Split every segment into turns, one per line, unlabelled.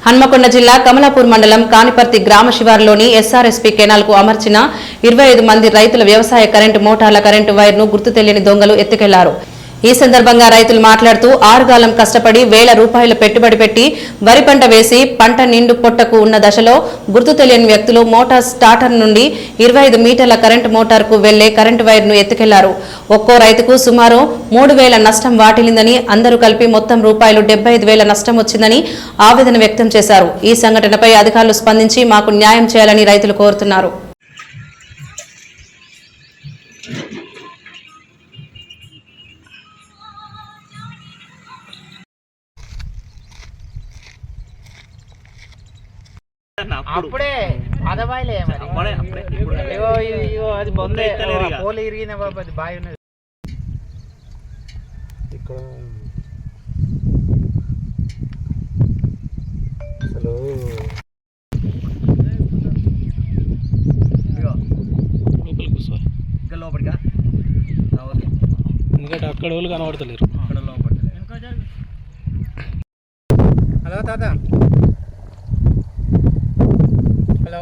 హన్మకొండ జిల్లా కమలాపూర్ మండలం కానిపర్తి గ్రామ శివారులోని ఎస్ఆర్ఎస్పీ కెనాల్ కు అమర్చిన 25 మంది రైతుల వ్యవసాయ కరెంటు మోటార్ల కరెంటు వైర్ను గుర్తు తెలియని దొంగలు ఎత్తుకెళ్లారు. ఈ సందర్భంగా రైతులు మాట్లాడుతూ ఆరుగాలం కష్టపడి వేల రూపాయలు పెట్టుబడి పెట్టి వరి పంట వేసి పంట నిండు పొట్టకు ఉన్న దశలో గుర్తు తెలియని వ్యక్తులు మోటార్ స్టార్టర్ నుండి 25 మీటర్ల కరెంటు మోటార్కు వెళ్లే కరెంటు వైర్ను ఎత్తుకెళ్లారు. ఒక్కో రైతుకు సుమారు 3,000 నష్టం వాటిల్లిందని, అందరూ కలిపి మొత్తం రూపాయలు 75,000 నష్టం వచ్చిందని ఆవేదన వ్యక్తం చేశారు. ఈ సంఘటనపై అధికారులు స్పందించి మాకు న్యాయం చేయాలని రైతులు కోరుతున్నారు.
అప్పుడే అదబాయిలే అది బొందే పోలు ఇరిగిన బాబు అది బావి ఉన్నది
ఇక్కడ అసలు
లోపలిగా
ఎందుకంటే అక్కడ వాళ్ళు కనబడతలేరు.
హలో తాత, హలో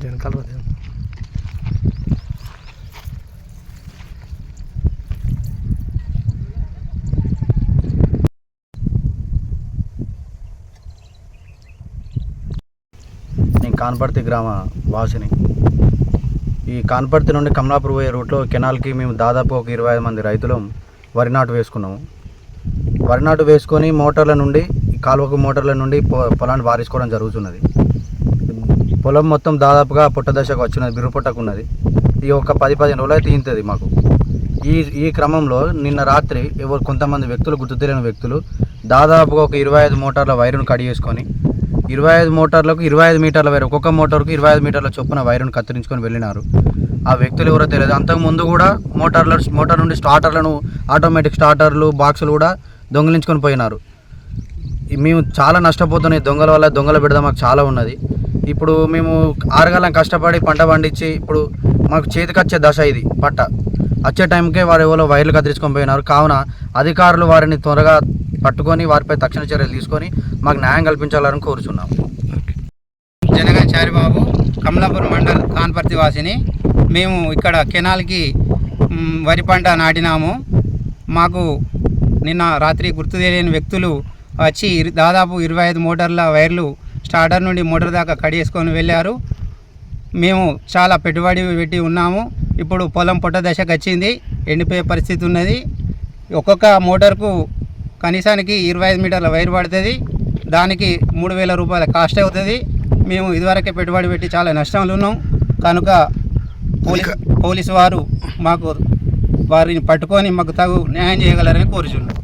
వెనకాల
నేను కాన్పర్తి గ్రామ వాసిని. ఈ కాన్పర్తి నుండి కమలాపూర్ పోయే రూట్లో కెనాల్కి మేము దాదాపు ఒక 25 మంది రైతులు వరి నాటు వేసుకున్నాము. వరి నాటు వేసుకొని మోటార్ల నుండి కాలువకు మోటార్ల నుండి పొలాన్ని వారించుకోవడం జరుగుతున్నది. పొలం మొత్తం దాదాపుగా పుట్ట దశకు వచ్చినది, బిర్రు పుట్టకు ఉన్నది. ఈ ఒక 10-15 రోజులు అయితే ఇంతది మాకు. ఈ క్రమంలో నిన్న రాత్రి కొంతమంది వ్యక్తులు, గుర్తు తెలియని వ్యక్తులు దాదాపుగా ఒక 25 మోటార్ల వైరును కడిగేసుకొని 25 మోటార్లకు 25 మీటర్ల వైర్, ఒక్కొక్క మోటార్కు 25 మీటర్ల చొప్పున వైరును కత్తిరించుకొని వెళ్ళినారు. ఆ వ్యక్తులు ఎవరో తెలియదు. అంతకుముందు కూడా మోటార్ నుండి స్టార్టర్లను, ఆటోమేటిక్ స్టార్టర్లు, బాక్సులు కూడా దొంగిలించుకొని పోయినారు. మేము చాలా నష్టపోతున్నాయి దొంగల వల్ల. దొంగల బిడ్డ మాకు చాలా ఉన్నది. ఇప్పుడు మేము ఆరుగాలం కష్టపడి పంట పండించి ఇప్పుడు మాకు చేతికి వచ్చే దశ ఇది. పంట వచ్చే టైంకే వారు ఎవరో వైర్లు కత్తిరించుకొని పోయినారు. కావున అధికారులు వారిని త్వరగా పట్టుకొని వారిపై తక్షణ చర్యలు తీసుకొని మాకు న్యాయం కల్పించాలని కోరుచున్నాం.
జనగం చారిబాబు, కమలాపూర్ మండల్ కాన్పర్తి వాసిని. మేము ఇక్కడ కెనాల్కి వరి పంట నాటినాము. మాకు నిన్న రాత్రి గుర్తు తెలియని వ్యక్తులు వచ్చి దాదాపు 25 మోటార్ల వైర్లు స్టార్టర్ నుండి మోటార్ దాకా కడిగేసుకొని వెళ్ళారు. మేము చాలా పెట్టుబడి పెట్టి ఉన్నాము. ఇప్పుడు పొలం పొట్ట దశకు వచ్చింది, ఎండిపోయే పరిస్థితి ఉన్నది. ఒక్కొక్క మోటార్కు కనీసానికి 25 మీటర్ల వైర్ పడుతుంది. దానికి 3,000 రూపాయల కాస్ట్ అవుతుంది. మేము ఇదివరకే పెట్టుబడి పెట్టి చాలా నష్టంలో ఉన్నాం. కనుక పోలీసు వారు వారిని పట్టుకొని మాకు తగు న్యాయం చేయగలరని కోరుచున్నాం.